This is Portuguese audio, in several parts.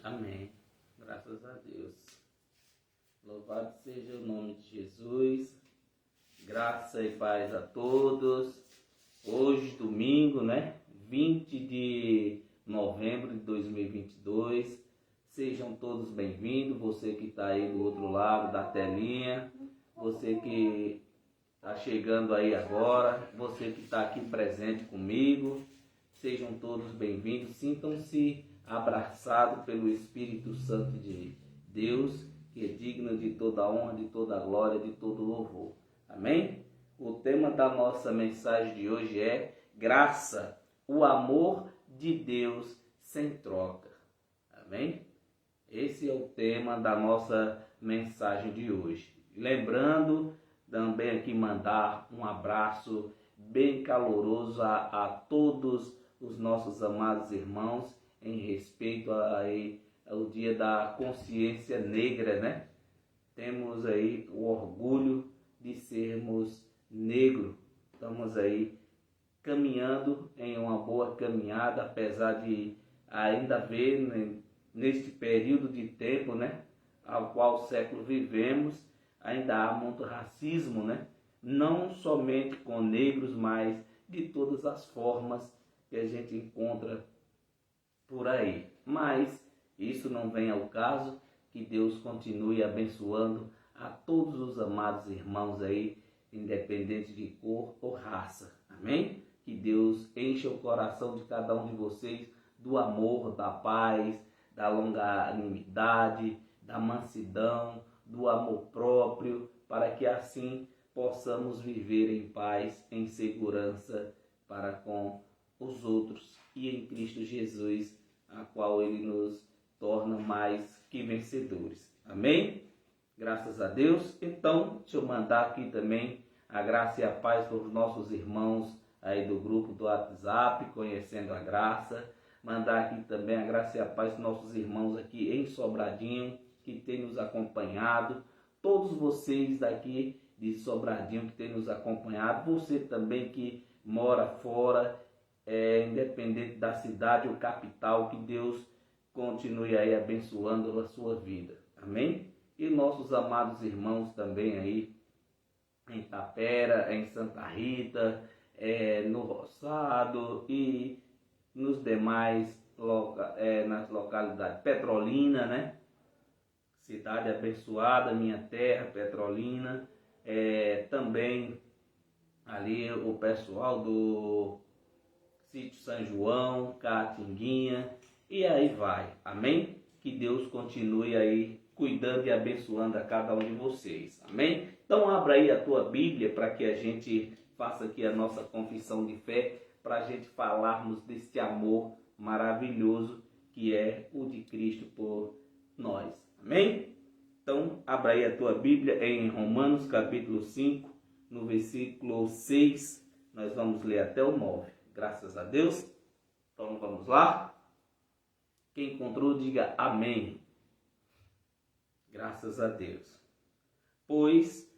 Amém. Graças a Deus. Louvado seja o nome de Jesus. Graça e paz a todos. Hoje, domingo, 20 de novembro de 2022. Sejam todos bem-vindos. Você que está aí do outro lado da telinha. Você que está chegando aí agora. Você que está aqui presente comigo. Sejam todos bem-vindos. Sintam-se abraçados pelo Espírito Santo de Deus, que é digno de toda honra, de toda glória, de todo louvor. Amém? O tema da nossa mensagem de hoje é graça, o amor de Deus sem troca. Amém? Esse é o tema da nossa mensagem de hoje. Lembrando também aqui mandar um abraço bem caloroso a todos os nossos amados irmãos em respeito ao dia da consciência negra, Temos aí o orgulho de sermos negros. Estamos aí caminhando em uma boa caminhada, apesar de ainda haver neste período de tempo, ao qual o século vivemos, ainda há muito racismo, Não somente com negros, mas de todas as formas que a gente encontra por aí. Mas isso não vem ao caso. Que Deus continue abençoando a todos os amados irmãos aí, independente de cor ou raça. Amém? Que Deus encha o coração de cada um de vocês do amor, da paz, da longanimidade, da mansidão, do amor próprio, para que assim possamos viver em paz, em segurança para com os outros e em Cristo Jesus, a qual Ele nos torna mais que vencedores. Amém? Graças a Deus. Então, deixa eu mandar aqui também a graça e a paz para os nossos irmãos aí do grupo do WhatsApp, Conhecendo a Graça. Mandar aqui também a graça e a paz para os nossos irmãos aqui em Sobradinho, que tem nos acompanhado. Todos vocês daqui de Sobradinho que tem nos acompanhado. Você também que mora fora, independente da cidade ou capital, que Deus continue aí abençoando a sua vida. Amém? E nossos amados irmãos também aí em Tapera, em Santa Rita, no Roçado e nos demais nas localidades. Petrolina, cidade abençoada, minha terra, Petrolina. Também ali o pessoal do Sítio São João, Caatinguinha, e aí vai. Amém? Que Deus continue aí cuidando e abençoando a cada um de vocês. Amém? Então abra aí a tua Bíblia para que a gente faça aqui a nossa confissão de fé, para a gente falarmos deste amor maravilhoso que é o de Cristo por nós. Amém? Então abra aí a tua Bíblia em Romanos capítulo 5, no versículo 6, nós vamos ler até o 9. Graças a Deus. Então vamos lá. Quem encontrou, diga amém. Graças a Deus. Pois,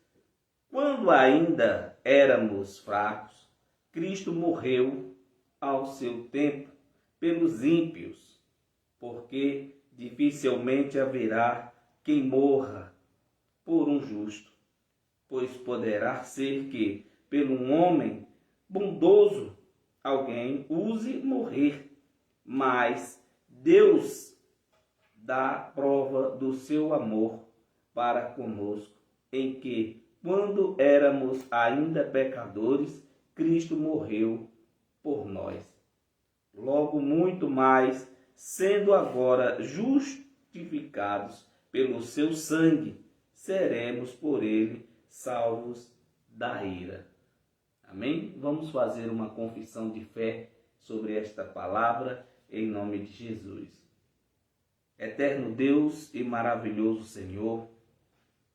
quando ainda éramos fracos, Cristo morreu ao seu tempo pelos ímpios, porque dificilmente haverá quem morra por um justo, pois poderá ser que, pelo um homem bondoso, alguém use morrer, mas Deus dá prova do seu amor para conosco, em que, quando éramos ainda pecadores, Cristo morreu por nós. Logo, muito mais, sendo agora justificados pelo seu sangue, seremos por ele salvos da ira. Amém? Vamos fazer uma confissão de fé sobre esta palavra, em nome de Jesus. Eterno Deus e maravilhoso Senhor,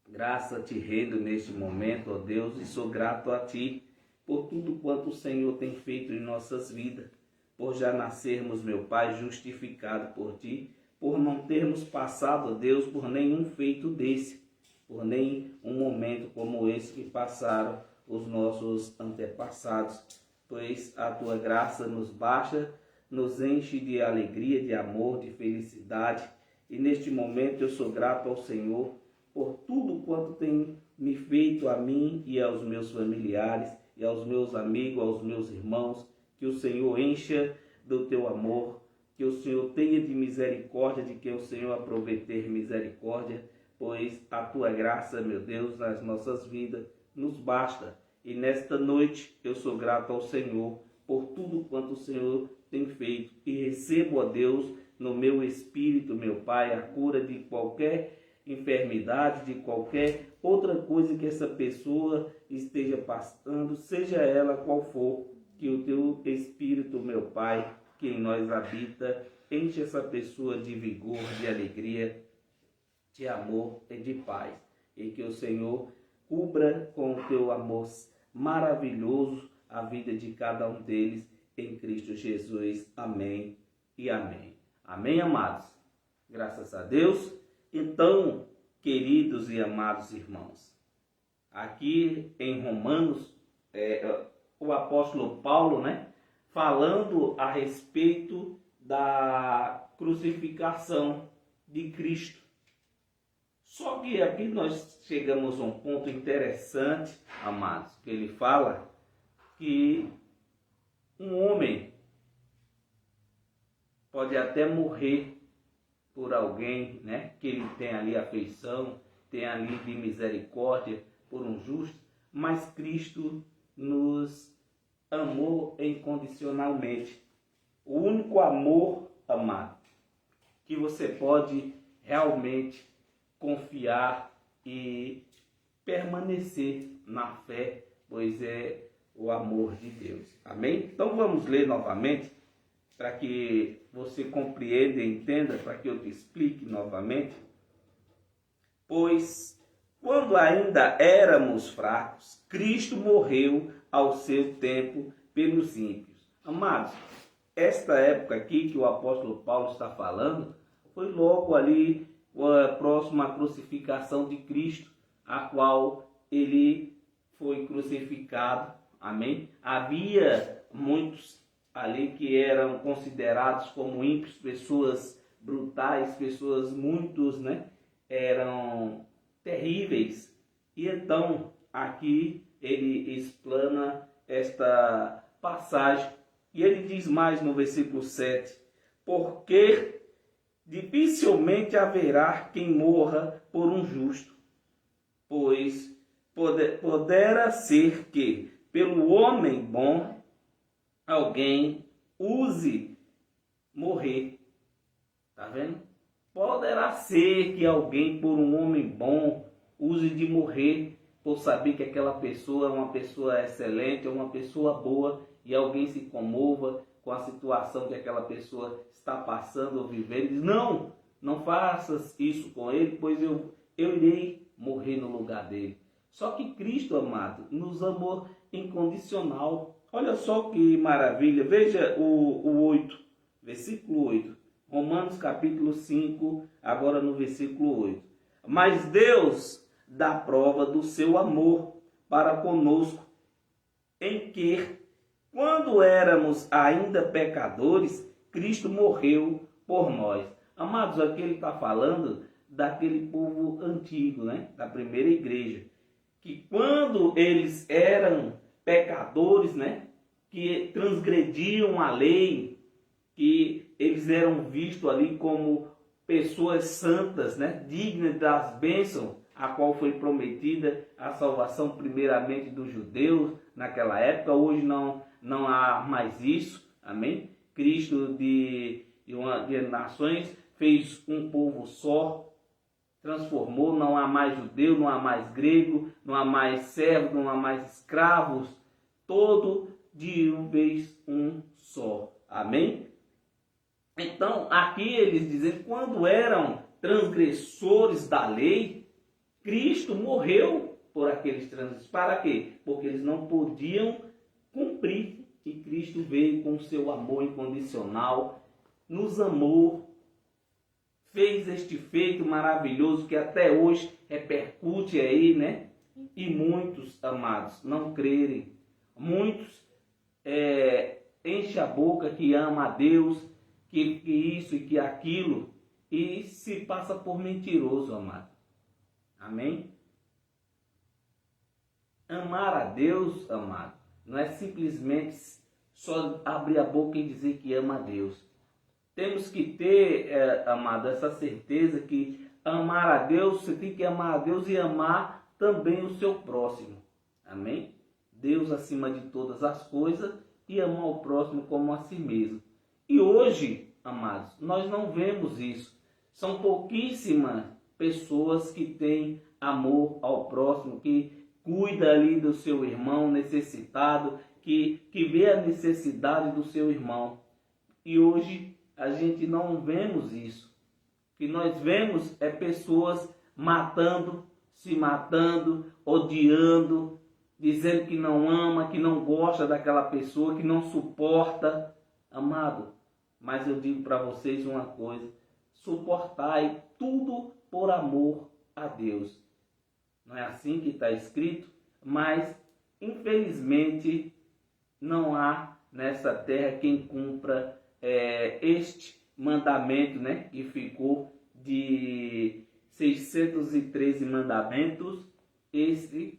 graça te rendo neste momento, ó Deus, e sou grato a Ti por tudo quanto o Senhor tem feito em nossas vidas, por já nascermos, meu Pai, justificado por Ti, por não termos passado, ó Deus, por nenhum feito desse, por nem um momento como esse que passaram os nossos antepassados, pois a Tua graça nos baixa, nos enche de alegria, de amor, de felicidade, E neste momento eu sou grato ao Senhor por tudo quanto tem me feito a mim e aos meus familiares, e aos meus amigos, aos meus irmãos. Que o Senhor encha do teu amor, que o Senhor tenha de misericórdia, de que o Senhor aprove ter misericórdia, pois a tua graça, meu Deus, nas nossas vidas nos basta. E nesta noite eu sou grato ao Senhor por tudo quanto o Senhor tem feito, e recebo a Deus no meu espírito, meu Pai, a cura de qualquer enfermidade, de qualquer outra coisa que essa pessoa esteja passando, seja ela qual for, que o teu espírito, meu Pai, que em nós habita, enche essa pessoa de vigor, de alegria, de amor e de paz. E que o Senhor cubra com o teu amor maravilhoso a vida de cada um deles, em Cristo Jesus. Amém e amém. Amém, amados? Graças a Deus. Então, queridos e amados irmãos, aqui em Romanos, o apóstolo Paulo, falando a respeito da crucificação de Cristo. Só que aqui nós chegamos a um ponto interessante, amados, que ele fala que um homem pode até morrer por alguém, que ele tem ali afeição, tem ali de misericórdia por um justo, mas Cristo nos amou incondicionalmente. O único amor, amado, que você pode realmente confiar e permanecer na fé, pois é o amor de Deus. Amém? Então vamos ler novamente, para que você compreenda e entenda, para que eu te explique novamente. Pois, quando ainda éramos fracos, Cristo morreu ao seu tempo pelos ímpios. Amados, esta época aqui que o apóstolo Paulo está falando, foi logo ali próximo à crucificação de Cristo, a qual ele foi crucificado. Amém? Havia muitos ali que eram considerados como ímpios, pessoas brutais, pessoas muitos, eram terríveis. E então aqui ele explana esta passagem e ele diz mais no versículo 7: porque dificilmente haverá quem morra por um justo, pois poderá ser que pelo homem bom alguém use morrer. Tá vendo? Poderá ser que alguém, por um homem bom, use de morrer, por saber que aquela pessoa é uma pessoa excelente, é uma pessoa boa, e alguém se comova com a situação que aquela pessoa está passando ou vivendo. Diz: não faças isso com ele, pois eu irei morrer no lugar dele. Só que Cristo, amado, nos amou incondicional. Olha só que maravilha. Veja o 8, versículo 8. Romanos capítulo 5, agora no versículo 8. Mas Deus dá prova do seu amor para conosco, em que, quando éramos ainda pecadores, Cristo morreu por nós. Amados, aqui ele está falando daquele povo antigo, da primeira igreja, que quando eles eram pecadores, que transgrediam a lei, que eles eram vistos ali como pessoas santas, dignas das bênçãos, a qual foi prometida a salvação primeiramente dos judeus naquela época. Hoje não há mais isso, amém? Cristo de nações fez um povo só, transformou, não há mais judeu, não há mais grego, não há mais servo, não há mais escravos, todo de uma vez um só, amém? Então, aqui eles dizem que quando eram transgressores da lei, Cristo morreu por aqueles transgressores. Para quê? Porque eles não podiam cumprir. E Cristo veio com o seu amor incondicional, nos amou, fez este feito maravilhoso que até hoje repercute aí, E muitos, amados, não crerem. Muitos enchem a boca que ama a Deus, que isso e que aquilo, e se passa por mentiroso, amado. Amém? Amar a Deus, amado, não é simplesmente só abrir a boca e dizer que ama a Deus. Temos que ter, amado, essa certeza que amar a Deus, você tem que amar a Deus e amar também o seu próximo. Amém? Deus acima de todas as coisas e amar o próximo como a si mesmo. E hoje, amados, nós não vemos isso. São pouquíssimas pessoas que têm amor ao próximo, que cuida ali do seu irmão necessitado, que vê a necessidade do seu irmão. E hoje a gente não vemos isso. O que nós vemos é pessoas matando, se matando, odiando, dizendo que não ama, que não gosta daquela pessoa, que não suporta. Amado, mas eu digo para vocês uma coisa: suportai tudo por amor a Deus. Não é assim que está escrito, mas infelizmente não há nessa terra quem cumpra este mandamento, né, que ficou de 613 mandamentos. Este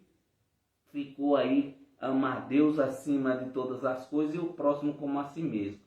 ficou aí: amar Deus acima de todas as coisas e o próximo como a si mesmo.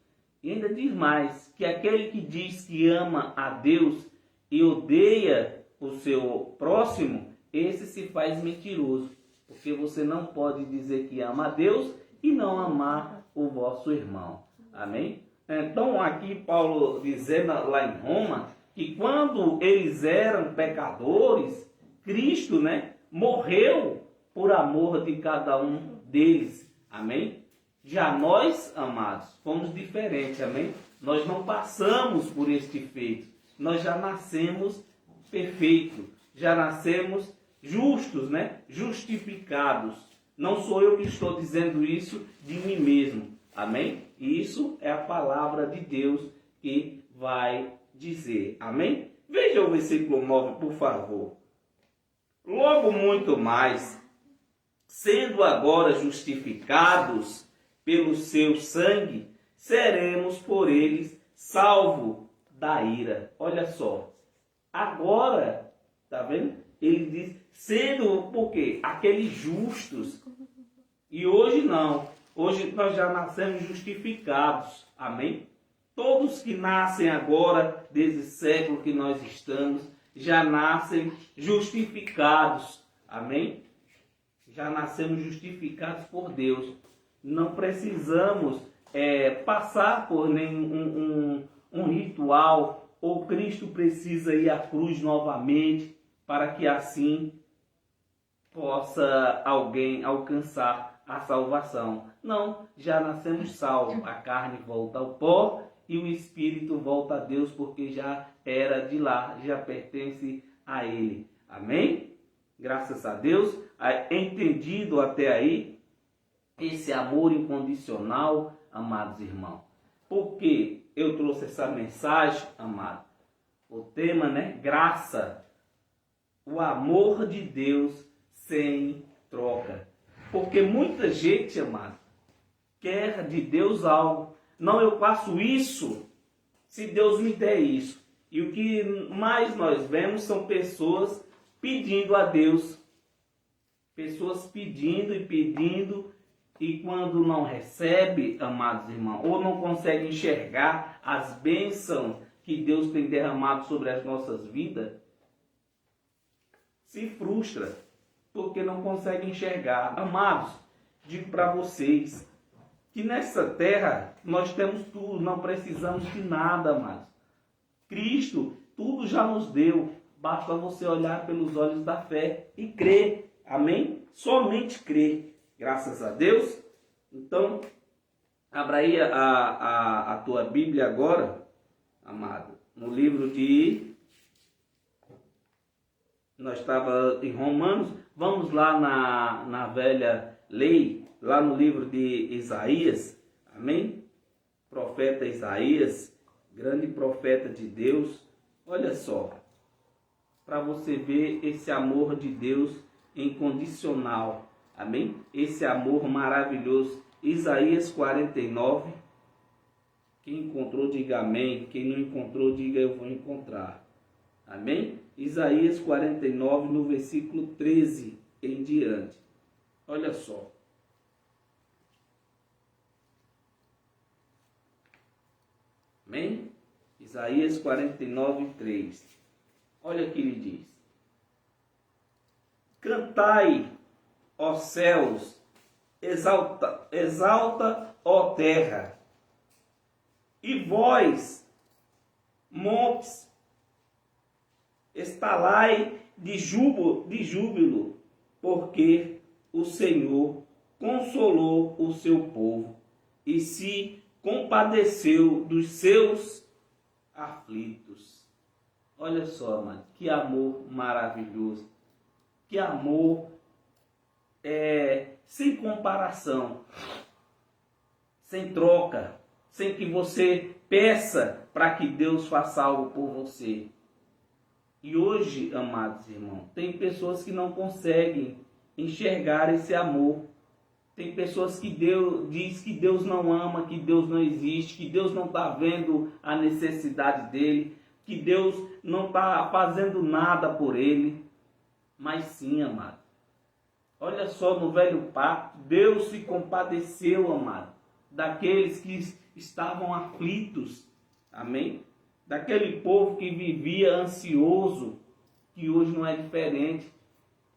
E ainda diz mais, que aquele que diz que ama a Deus e odeia o seu próximo, esse se faz mentiroso. Porque você não pode dizer que ama a Deus e não amar o vosso irmão. Amém? Então aqui Paulo dizendo lá em Roma, que quando eles eram pecadores, Cristo, né, morreu por amor de cada um deles. Amém? Já nós, amados, fomos diferentes. Amém? Nós não passamos por este feito. Nós já nascemos perfeitos. Já nascemos justos, né? Justificados. Não sou eu que estou dizendo isso de mim mesmo. Amém? Isso é a palavra de Deus que vai dizer. Amém? Veja o versículo 9, por favor. Logo muito mais, sendo agora justificados pelo seu sangue, seremos por eles salvos da ira. Olha só. Agora, tá vendo? Ele diz, sendo, por quê? Aqueles justos. E hoje não. Hoje nós já nascemos justificados. Amém? Todos que nascem agora, desde o século que nós estamos, já nascem justificados. Amém? Já nascemos justificados por Deus. Não precisamos passar por nenhum um ritual, ou Cristo precisa ir à cruz novamente para que assim possa alguém alcançar a salvação. Não, já nascemos salvos. A carne volta ao pó e o espírito volta a Deus, porque já era de lá, já pertence a Ele. Amém? Graças a Deus. Entendido até aí esse amor incondicional, amados irmãos. Por que eu trouxe essa mensagem, amado? O tema, né? Graça. O amor de Deus sem troca. Porque muita gente, amado, quer de Deus algo. Não, eu faço isso se Deus me der isso. E o que mais nós vemos são pessoas pedindo a Deus. Pessoas pedindo e pedindo, e quando não recebe, amados irmãos, ou não consegue enxergar as bênçãos que Deus tem derramado sobre as nossas vidas, se frustra, porque não consegue enxergar. Amados, digo para vocês que nessa terra nós temos tudo, não precisamos de nada, amados. Cristo tudo já nos deu, basta você olhar pelos olhos da fé e crer. Amém? Somente crer. Graças a Deus. Então, abra aí a tua Bíblia agora, amado, no livro de... Nós estávamos em Romanos, vamos lá na velha lei, lá no livro de Isaías, amém? Profeta Isaías, grande profeta de Deus. Olha só, para você ver esse amor de Deus incondicional, amém? Esse amor maravilhoso. Isaías 49, Quem encontrou, diga amém. Quem não encontrou, diga eu vou encontrar. Amém? Isaías 49, no versículo 13 em diante. Olha só. Amém? Isaías 49, 3. Olha o que ele diz. Cantai, ó céus, exalta, ó terra. E vós, montes, estalai de júbilo, porque o Senhor consolou o seu povo e se compadeceu dos seus aflitos. Olha só, amado, que amor maravilhoso, que amor sem comparação, sem troca, sem que você peça para que Deus faça algo por você. E hoje, amados irmãos, tem pessoas que não conseguem enxergar esse amor. Tem pessoas que diz que Deus não ama, que Deus não existe, que Deus não está vendo a necessidade dele, que Deus não está fazendo nada por ele. Mas sim, amado. Olha só, no velho pacto, Deus se compadeceu, amado, daqueles que estavam aflitos. Amém? Daquele povo que vivia ansioso, que hoje não é diferente.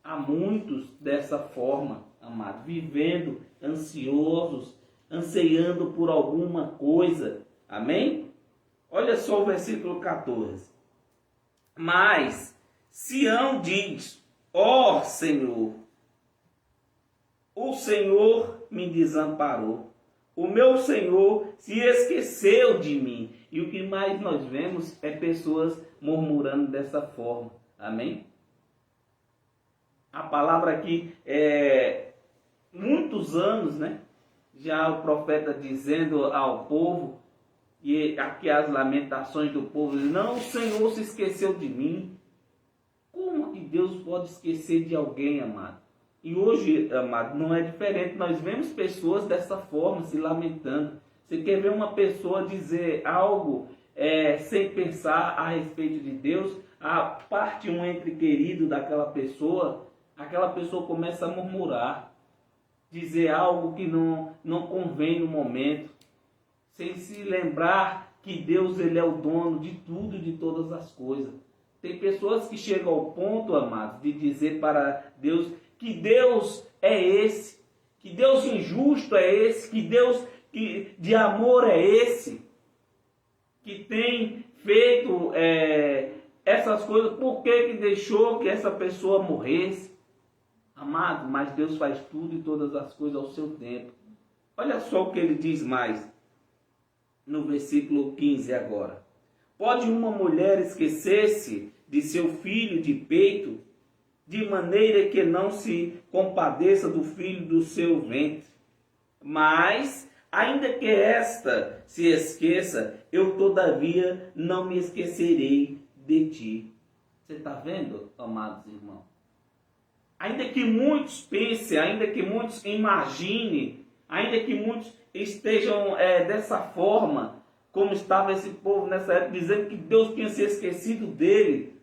Há muitos dessa forma, amado, vivendo ansiosos, anseiando por alguma coisa. Amém? Olha só o versículo 14. Mas Sião diz, ó Senhor, o Senhor me desamparou. O meu Senhor se esqueceu de mim. E o que mais nós vemos é pessoas murmurando dessa forma. Amém? A palavra aqui é muitos anos, né? Já o profeta dizendo ao povo, e aqui as lamentações do povo, não, o Senhor se esqueceu de mim. Como que Deus pode esquecer de alguém, amado? E hoje, amado, não é diferente. Nós vemos pessoas dessa forma, se lamentando. Você quer ver uma pessoa dizer algo sem pensar a respeito de Deus? A parte um entre querido daquela pessoa, aquela pessoa começa a murmurar, dizer algo que não convém no momento, sem se lembrar que Deus ele é o dono de tudo e de todas as coisas. Tem pessoas que chegam ao ponto, amados, de dizer para Deus que Deus é esse, que Deus injusto é esse, que Deus de amor é esse, que tem feito essas coisas, por que deixou que essa pessoa morresse? Amado, mas Deus faz tudo e todas as coisas ao seu tempo. Olha só o que ele diz mais, no versículo 15 agora. Pode uma mulher esquecer-se de seu filho de peito, de maneira que não se compadeça do filho do seu ventre? Mas, ainda que esta se esqueça, eu todavia não me esquecerei de ti. Você está vendo, amados irmãos? Ainda que muitos pensem, ainda que muitos imaginem, ainda que muitos estejam dessa forma, como estava esse povo nessa época, dizendo que Deus tinha se esquecido dele.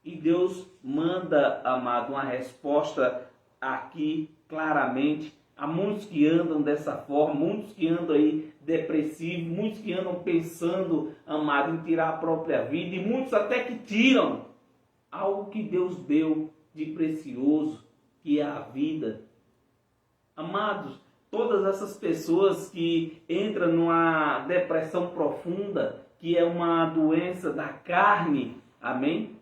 E Deus manda, amado, uma resposta aqui claramente. Há muitos que andam dessa forma, muitos que andam aí depressivos, muitos que andam pensando, amado, em tirar a própria vida, e muitos até que tiram algo que Deus deu de precioso, que é a vida. Amados, todas essas pessoas que entram numa depressão profunda, que é uma doença da carne, amém?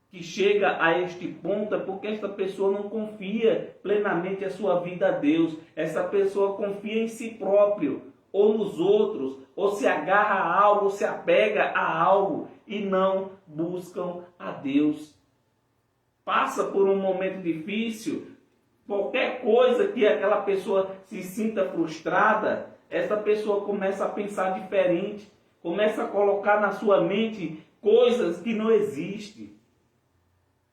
Que chega a este ponto é porque esta pessoa não confia plenamente a sua vida a Deus. Essa pessoa confia em si próprio, ou nos outros, ou se agarra a algo, ou se apega a algo, e não buscam a Deus. Passa por um momento difícil, qualquer coisa que aquela pessoa se sinta frustrada, essa pessoa começa a pensar diferente, começa a colocar na sua mente coisas que não existem.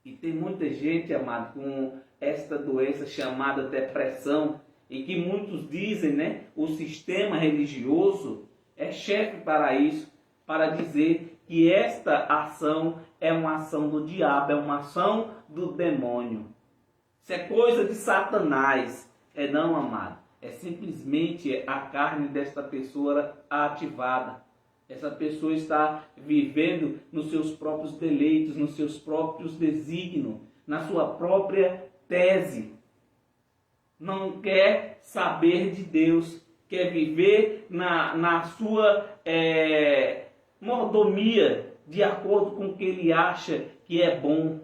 E tem muita gente, amado, com esta doença chamada depressão, e que muitos dizem, né, o sistema religioso é chefe para isso, para dizer que esta ação é uma ação do diabo, é uma ação do demônio. Isso é coisa de Satanás. É não, amado. É simplesmente a carne desta pessoa ativada. Essa pessoa está vivendo nos seus próprios deleitos, nos seus próprios desígnios, na sua própria tese. Não quer saber de Deus, quer viver na sua mordomia, de acordo com o que ele acha que é bom.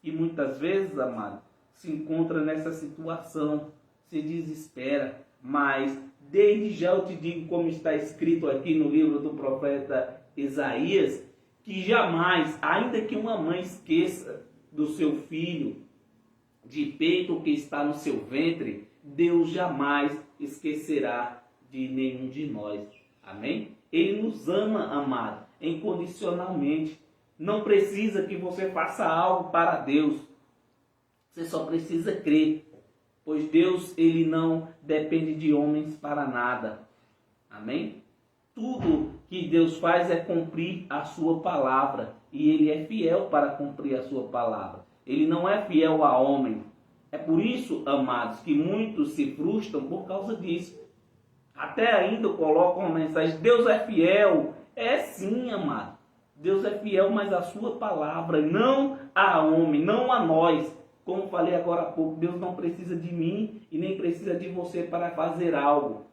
E muitas vezes, amado, se encontra nessa situação, se desespera, mas desde já eu te digo, como está escrito aqui no livro do profeta Isaías, que jamais, ainda que uma mãe esqueça do seu filho de peito que está no seu ventre, Deus jamais esquecerá de nenhum de nós. Amém? Ele nos ama, amado, incondicionalmente. Não precisa que você faça algo para Deus. Você só precisa crer. Pois Deus, ele não depende de homens para nada. Amém? Tudo que Deus faz é cumprir a sua palavra. E ele é fiel para cumprir a sua palavra. Ele não é fiel a homem. É por isso, amados, que muitos se frustram por causa disso. Até ainda colocam uma mensagem: Deus é fiel. É sim, amado. Deus é fiel, mas a sua palavra, não a homem, não a nós. Como falei agora há pouco, Deus não precisa de mim e nem precisa de você para fazer algo.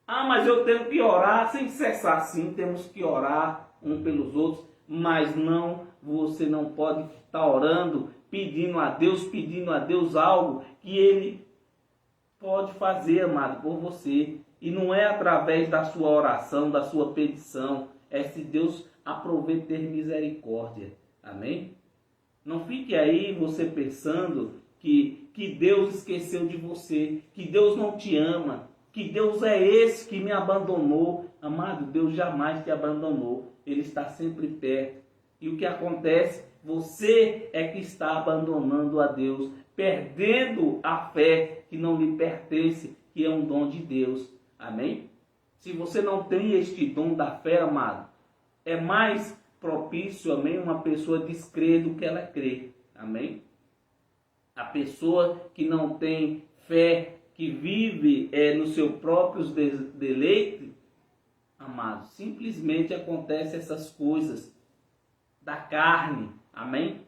Ah, mas eu tenho que orar sem cessar. Sim, temos que orar um pelos outros, mas não, você não pode estar orando, pedindo a Deus algo que Ele pode fazer, amado, por você. E não é através da sua oração, da sua petição, é se Deus aprover ter misericórdia. Amém? Não fique aí você pensando que Deus esqueceu de você, que Deus não te ama, que Deus é esse que me abandonou. Amado, Deus jamais te abandonou. Ele está sempre perto. E o que acontece? Você é que está abandonando a Deus, perdendo a fé que não lhe pertence, que é um dom de Deus. Amém? Se você não tem este dom da fé, amado, é mais propício, amém, uma pessoa descrer do que ela crê. Amém? A pessoa que não tem fé, que vive nos seus próprios deleites, amado, simplesmente acontece essas coisas da carne, amém?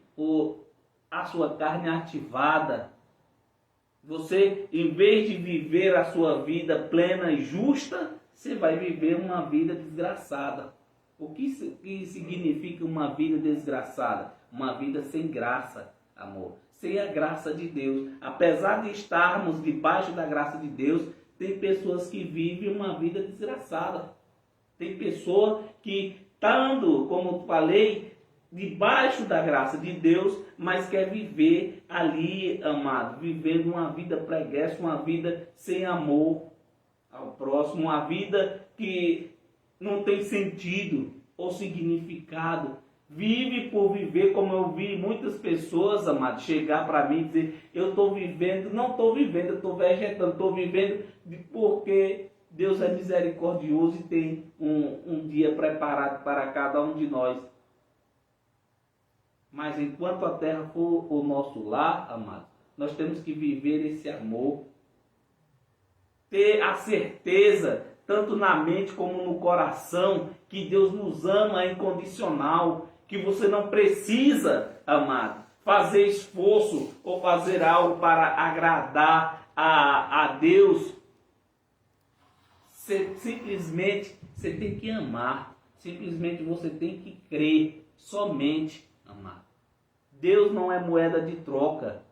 A sua carne ativada. Você, em vez de viver a sua vida plena e justa, você vai viver uma vida desgraçada. O que significa uma vida desgraçada? Uma vida sem graça, amor. Sem a graça de Deus. Apesar de estarmos debaixo da graça de Deus, tem pessoas que vivem uma vida desgraçada. Tem pessoa que, estando, como falei, debaixo da graça de Deus, mas quer viver ali, amado, vivendo uma vida preguiça, uma vida sem amor ao próximo, uma vida que não tem sentido ou significado. Vive por viver, como eu vi muitas pessoas, amado, chegar para mim e dizer: eu estou vivendo, não estou vivendo, eu estou vegetando, estou vivendo porque Deus é misericordioso e tem um dia preparado para cada um de nós. Mas enquanto a terra for o nosso lar, amado, nós temos que viver esse amor. Ter a certeza, tanto na mente como no coração, que Deus nos ama incondicional. Que você não precisa, amado, fazer esforço ou fazer algo para agradar a Deus. Simplesmente você tem que amar. Simplesmente você tem que crer. Somente, amado. Deus não é moeda de troca.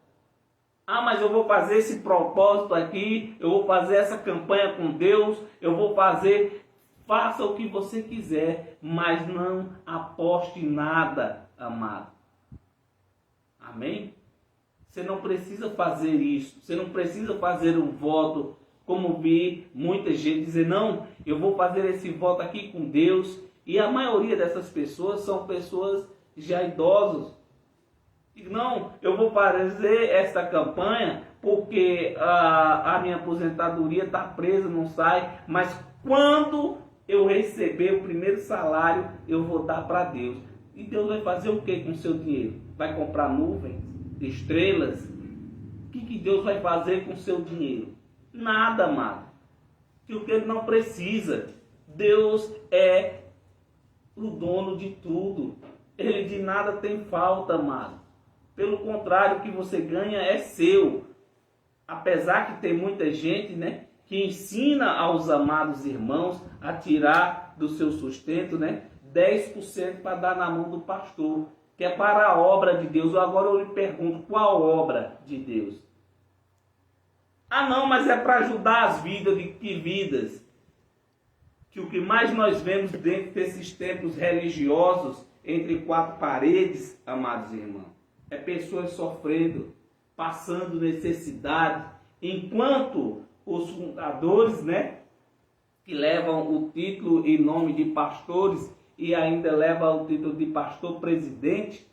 Ah, mas eu vou fazer esse propósito aqui, eu vou fazer essa campanha com Deus, eu vou fazer... Faça o que você quiser, mas não aposte nada, amado. Amém? Você não precisa fazer isso. Você não precisa fazer um voto, como vi muita gente dizer: não, eu vou fazer esse voto aqui com Deus. E a maioria dessas pessoas são pessoas já idosas. E não, eu vou fazer essa campanha porque a minha aposentadoria está presa, não sai. Mas quando eu receber o primeiro salário, eu vou dar para Deus. E Deus vai fazer o que com o seu dinheiro? Vai comprar nuvens, estrelas? O que Deus vai fazer com o seu dinheiro? Nada, amado. Porque Ele não precisa. Deus é o dono de tudo. Ele de nada tem falta, amado. Pelo contrário, o que você ganha é seu. Apesar que tem muita gente, né, que ensina aos amados irmãos a tirar do seu sustento, né, 10% para dar na mão do pastor, que é para a obra de Deus. Agora eu lhe pergunto, qual obra de Deus? Ah não, mas é para ajudar as vidas. De que vidas? Que o que mais nós vemos dentro desses templos religiosos, entre quatro paredes, amados irmãos, é pessoas sofrendo, passando necessidade, enquanto os fundadores, né, que levam o título e nome de pastores e ainda levam o título de pastor presidente,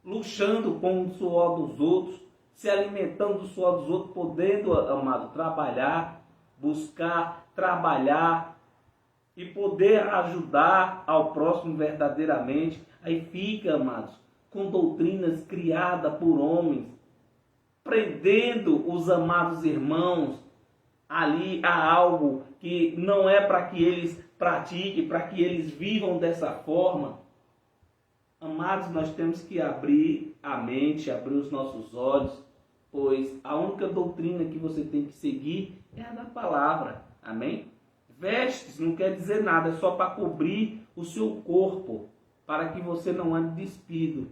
luxando com o suor dos outros, se alimentando do suor dos outros, podendo, amado, trabalhar, buscar, trabalhar e poder ajudar ao próximo verdadeiramente. Aí fica, amados, com doutrinas criadas por homens, prendendo os amados irmãos ali a algo que não é para que eles pratiquem, para que eles vivam dessa forma. Amados, nós temos que abrir a mente, abrir os nossos olhos, pois a única doutrina que você tem que seguir é a da palavra. Amém? Vestes não quer dizer nada, é só para cobrir o seu corpo, para que você não ande despido.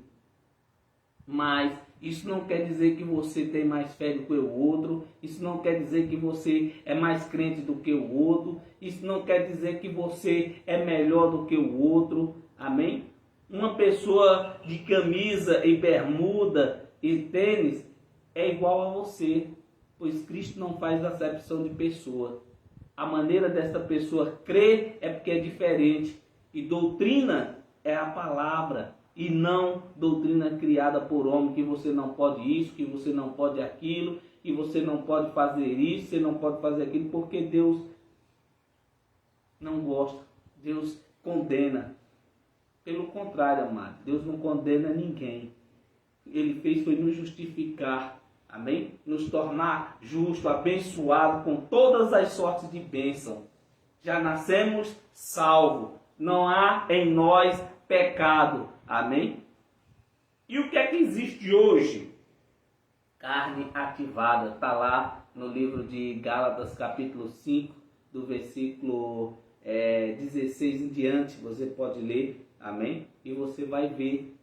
Mas isso não quer dizer que você tem mais fé do que o outro, isso não quer dizer que você é mais crente do que o outro, isso não quer dizer que você é melhor do que o outro. Amém? Uma pessoa de camisa e bermuda e tênis é igual a você, pois Cristo não faz acepção de pessoa. A maneira dessa pessoa crer é porque é diferente. E doutrina é a palavra, e não doutrina criada por homem, que você não pode isso, que você não pode aquilo, que você não pode fazer isso, você não pode fazer aquilo, porque Deus não gosta, Deus condena. Pelo contrário, amado, Deus não condena ninguém. Ele fez foi nos justificar, amém? Nos tornar justo, abençoado com todas as sortes de bênção. Já nascemos salvos, não há em nós pecado, amém? E o que é que existe hoje? Carne ativada, está lá no livro de Gálatas capítulo 5, do versículo 16 em diante, você pode ler, amém? E você vai ver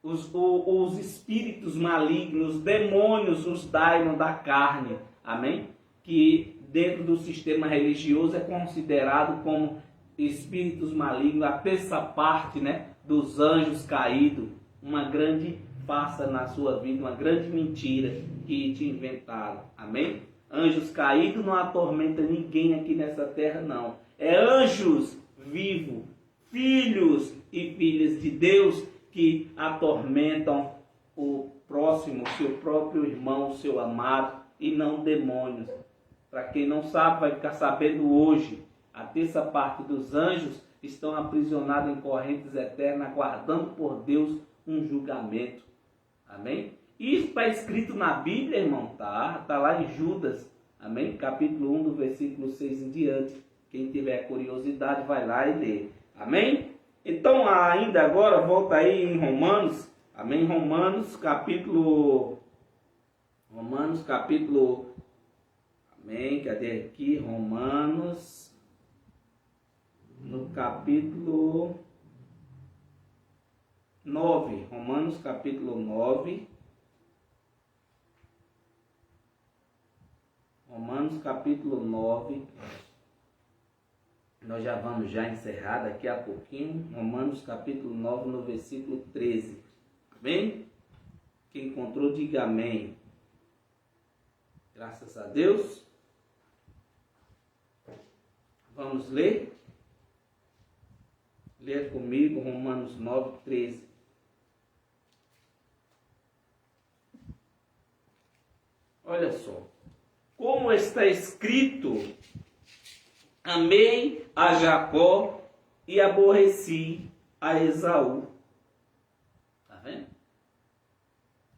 os espíritos malignos, demônios, os daimon da carne, amém? Que dentro do sistema religioso é considerado como espíritos malignos, a terça parte, né, dos anjos caídos. Uma grande farsa na sua vida, uma grande mentira que te inventaram, amém? Anjos caídos não atormenta ninguém aqui nessa terra, não. É anjos vivos, filhos e filhas de Deus, que atormentam o próximo, seu próprio irmão, seu amado, e não demônios. Para quem não sabe, vai ficar sabendo hoje. A terça parte dos anjos estão aprisionados em correntes eternas, aguardando por Deus um julgamento. Amém? Isso está escrito na Bíblia, irmão. Tá lá em Judas. Amém? Capítulo 1, do versículo 6 em diante. Quem tiver curiosidade, vai lá e lê. Amém? Então, ainda agora, volta aí em Romanos. Amém? Romanos capítulo... Amém? Cadê aqui? Romanos... No capítulo 9. Romanos capítulo 9. Romanos capítulo 9. Nós já vamos já encerrar daqui a pouquinho. Romanos capítulo 9, no versículo 13. Amém? Quem encontrou, diga amém. Graças a Deus. Vamos ler? Leia comigo Romanos 9, 13. Olha só. Como está escrito, Amei a Jacó e aborreci a Esaú. Tá vendo?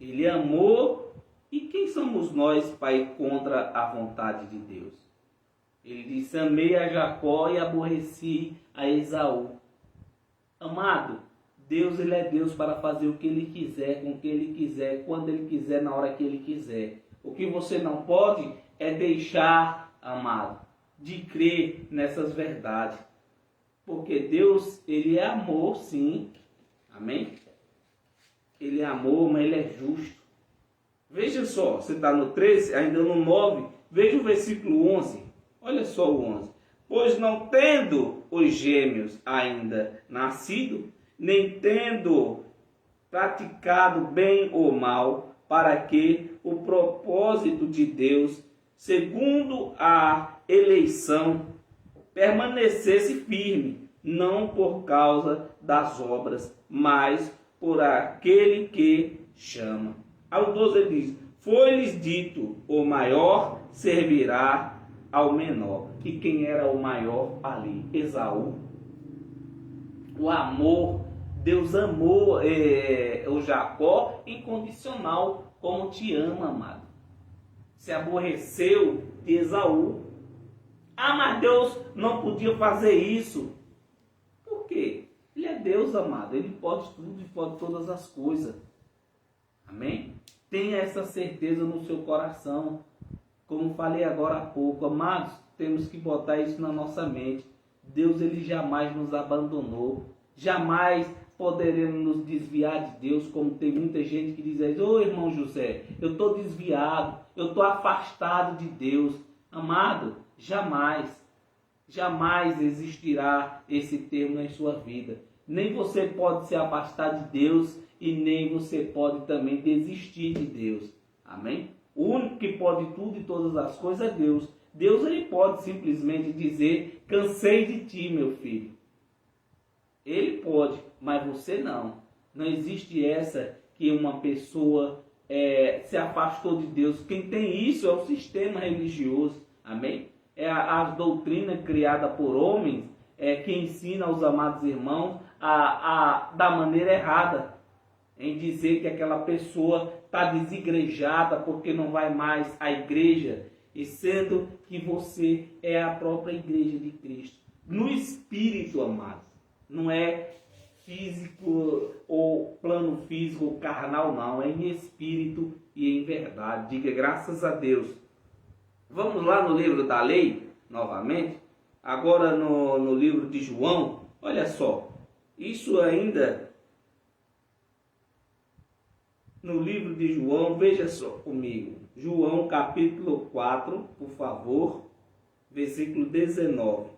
Ele amou. E quem somos nós para ir contra a vontade de Deus? Ele disse: amei a Jacó e aborreci a Esaú. Amado, Deus, ele é Deus para fazer o que ele quiser, com quem ele quiser, quando ele quiser, na hora que ele quiser. O que você não pode é deixar, amado, de crer nessas verdades. Porque Deus, ele é amor, sim. Amém? Ele é amor, mas ele é justo. Veja só, você está no 13, ainda no 9, veja o versículo 11. Olha só o 11. Pois não tendo os gêmeos ainda nascido, nem tendo praticado bem ou mal, para que o propósito de Deus, segundo a eleição, permanecesse firme, não por causa das obras, mas por aquele que chama. Ao 12 ele diz: foi-lhes dito, o maior servirá ao menor. E quem era o maior ali? Esaú. O amor, Deus amou o Jacó incondicional, como te ama, amado. Se aborreceu de Esaú. Ah, mas Deus não podia fazer isso. Por quê? Ele é Deus, amado. Ele pode tudo e pode todas as coisas. Amém? Tenha essa certeza no seu coração. Como falei agora há pouco, amados, temos que botar isso na nossa mente. Deus, ele jamais nos abandonou. Jamais poderemos nos desviar de Deus, como tem muita gente que diz aí: ô irmão José, eu estou desviado, eu estou afastado de Deus. Amado, jamais, jamais existirá esse termo em sua vida. Nem você pode se afastar de Deus e nem você pode também desistir de Deus. Amém? O único que pode tudo e todas as coisas é Deus. Deus, ele pode simplesmente dizer: cansei de ti, meu filho. Ele pode, mas você não. Não existe essa que uma pessoa se afastou de Deus. Quem tem isso é o sistema religioso. Amém? É a doutrina criada por homens que ensina aos amados irmãos da maneira errada. Em dizer que aquela pessoa está desigrejada porque não vai mais à igreja, e sendo que você é a própria igreja de Cristo. No espírito, amados. Não é físico ou plano físico ou carnal, não. É em espírito e em verdade. Diga graças a Deus. Vamos lá no livro da lei, novamente. Agora no livro de João. Olha só. Isso ainda... No livro de João, veja só comigo. João capítulo 4, por favor, versículo 19.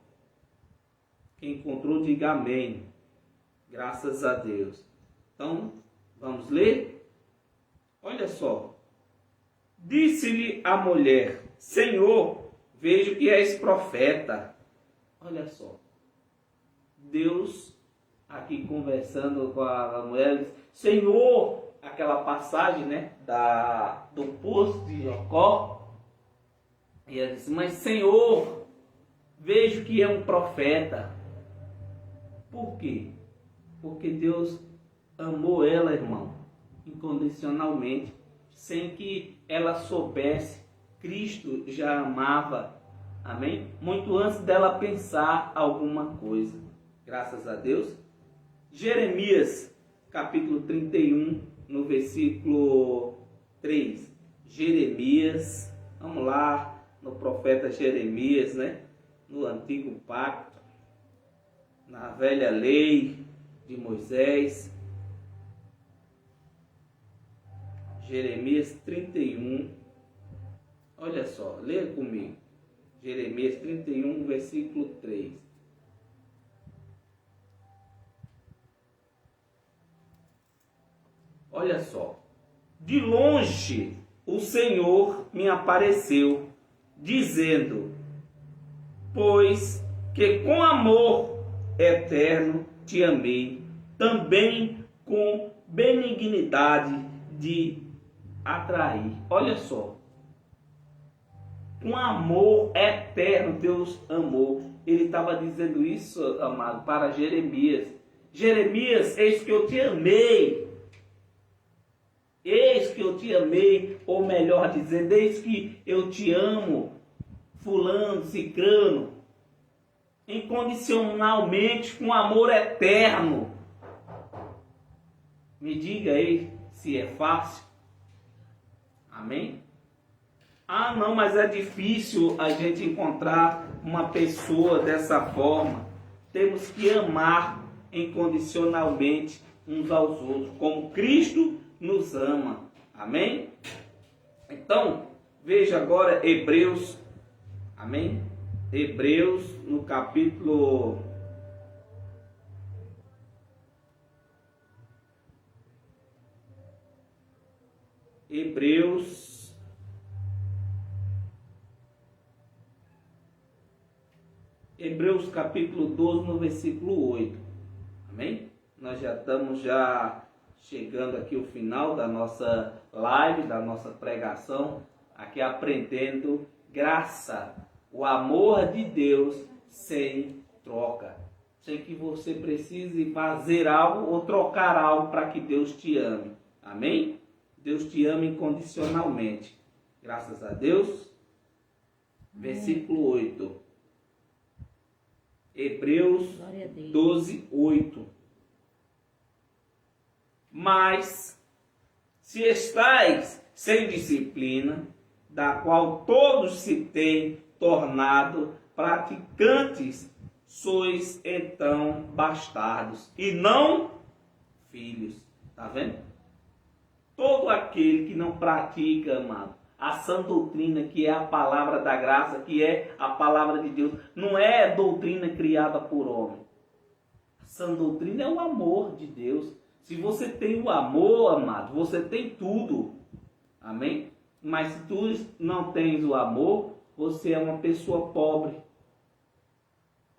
Quem encontrou, diga amém. Graças a Deus. Então, vamos ler? Olha só. Disse-lhe a mulher: Senhor, vejo que és profeta. Olha só. Deus, aqui conversando com a mulher, diz: Senhor, aquela passagem, né, do poço de Jacó, e ela disse: mas Senhor, vejo que é um profeta. Por quê? Porque Deus amou ela, irmão, incondicionalmente, sem que ela soubesse. Cristo já amava, amém? Muito antes dela pensar alguma coisa. Graças a Deus. Jeremias, capítulo 31, no versículo 3. Jeremias, vamos lá, no profeta Jeremias, né? No antigo pacto, na velha lei de Moisés. Jeremias 31. Olha só, leia comigo. Jeremias 31, versículo 3. Olha só. De longe o Senhor me apareceu, dizendo: pois que com amor eterno te amei, também com benignidade de atrair. Olha só. com amor eterno Deus amou. Ele estava dizendo isso, amado, para Jeremias. Jeremias, eis que eu te amei. Eis que eu te amei, ou melhor dizendo, eis que eu te amo, fulano, cicrano, incondicionalmente, com amor eterno. Me diga aí se é fácil. Amém? Ah, não, mas é difícil a gente encontrar uma pessoa dessa forma. Temos que amar incondicionalmente uns aos outros, como Cristo nos ama. Amém? Então, veja agora Hebreus. Amém? Hebreus no capítulo... Hebreus capítulo 12, no versículo 8. Amém? Nós já estamos chegando aqui ao final da nossa live, da nossa pregação, aqui aprendendo graça, o amor de Deus sem troca. Sem que você precise fazer algo ou trocar algo para que Deus te ame. Amém? Deus te ama incondicionalmente. Graças a Deus. Versículo 8. Hebreus 12, 8. Mas, se estáis sem disciplina, da qual todos se têm tornado praticantes, sois então bastardos e não filhos. Está vendo? Todo aquele que não pratica, amado, a sã doutrina, que é a palavra da graça, que é a palavra de Deus, não é doutrina criada por homem. A sã doutrina é o amor de Deus. Se você tem o amor, amado, você tem tudo. Amém? Mas se tu não tens o amor, você é uma pessoa pobre.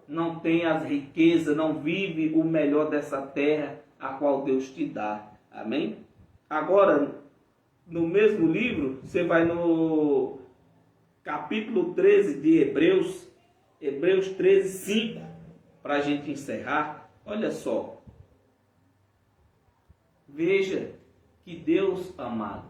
Não tem as riquezas, não vive o melhor dessa terra, a qual Deus te dá. Amém? Agora, no mesmo livro, você vai no capítulo 13 de Hebreus, Hebreus 13, 5, para a gente encerrar. Olha só. Veja que Deus, amado,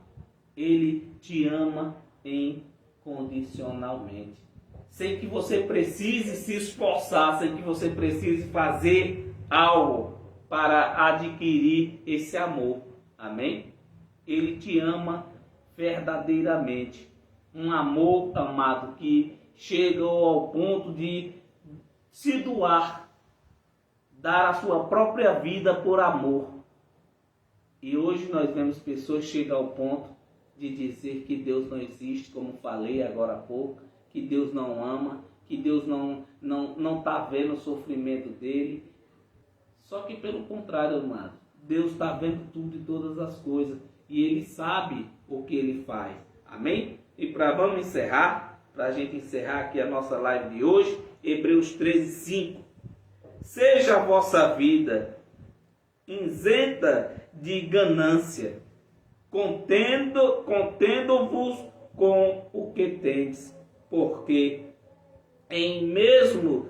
Ele te ama incondicionalmente. Sem que você precise se esforçar, sem que você precise fazer algo para adquirir esse amor. Amém? Ele te ama verdadeiramente. Um amor, amado, que chega ao ponto de se doar, dar a sua própria vida por amor. E hoje nós vemos pessoas chegar ao ponto de dizer que Deus não existe, como falei agora há pouco, que Deus não ama, que Deus não está vendo o sofrimento dele. Só que pelo contrário, amado, Deus está vendo tudo e todas as coisas. E Ele sabe o que Ele faz. Amém? E vamos encerrar, para a gente encerrar aqui a nossa live de hoje, Hebreus 13, 5. Seja a vossa vida isenta de ganância, contendo-vos com o que tendes, porque ele mesmo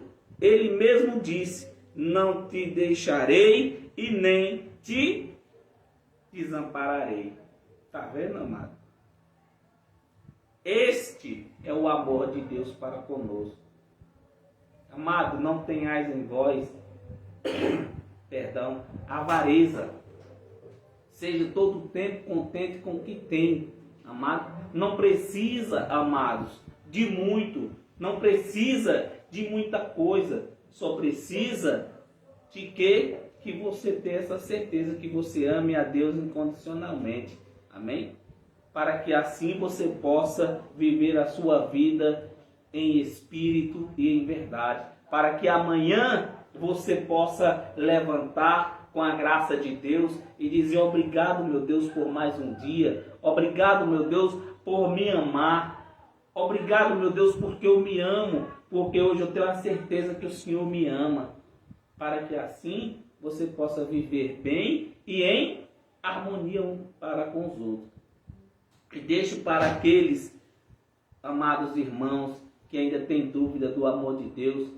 disse, não te deixarei e nem te desampararei. Está vendo, amado? Este é o amor de Deus para conosco. Amado, não tenhais em vós avareza. Seja todo o tempo contente com o que tem, amado. Não precisa, amados, de muito. Não precisa de muita coisa. Só precisa de que você tenha essa certeza que você ame a Deus incondicionalmente. Amém? Para que assim você possa viver a sua vida em espírito e em verdade. Para que amanhã você possa levantar com a graça de Deus e dizer obrigado, meu Deus, por mais um dia. Obrigado, meu Deus, por me amar. Obrigado, meu Deus, porque eu me amo. Porque hoje eu tenho a certeza que o Senhor me ama. Para que assim você possa viver bem e em harmonia um para com os outros. E deixe para aqueles amados irmãos, que ainda tem dúvida do amor de Deus.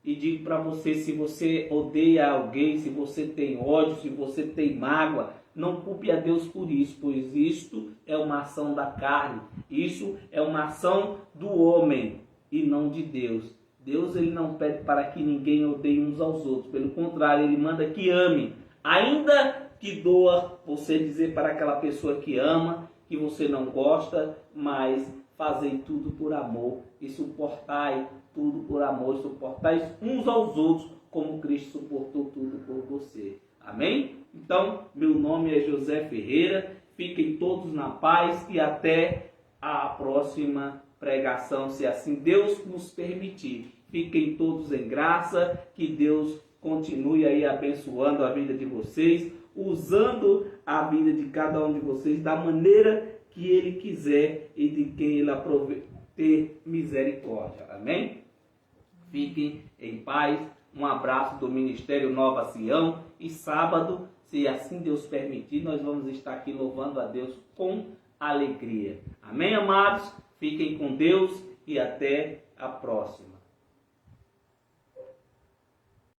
E digo para você, se você odeia alguém, se você tem ódio, se você tem mágoa, não culpe a Deus por isso, pois isto é uma ação da carne, isso é uma ação do homem e não de Deus. Deus, ele não pede para que ninguém odeie uns aos outros, pelo contrário, ele manda que ame, ainda que doa você dizer para aquela pessoa que ama, que você não gosta, mas fazei tudo por amor e suportai tudo por amor, suportai uns aos outros, como Cristo suportou tudo por você. Amém? Então, meu nome é José Ferreira, fiquem todos na paz e até a próxima pregação, se assim Deus nos permitir. Fiquem todos em graça, que Deus continue aí abençoando a vida de vocês, usando a vida de cada um de vocês da maneira que Ele quiser e de quem Ele ter misericórdia. Amém? Fiquem em paz. Um abraço do Ministério Nova Sião. E sábado, se assim Deus permitir, nós vamos estar aqui louvando a Deus com alegria. Amém, amados? Fiquem com Deus e até a próxima.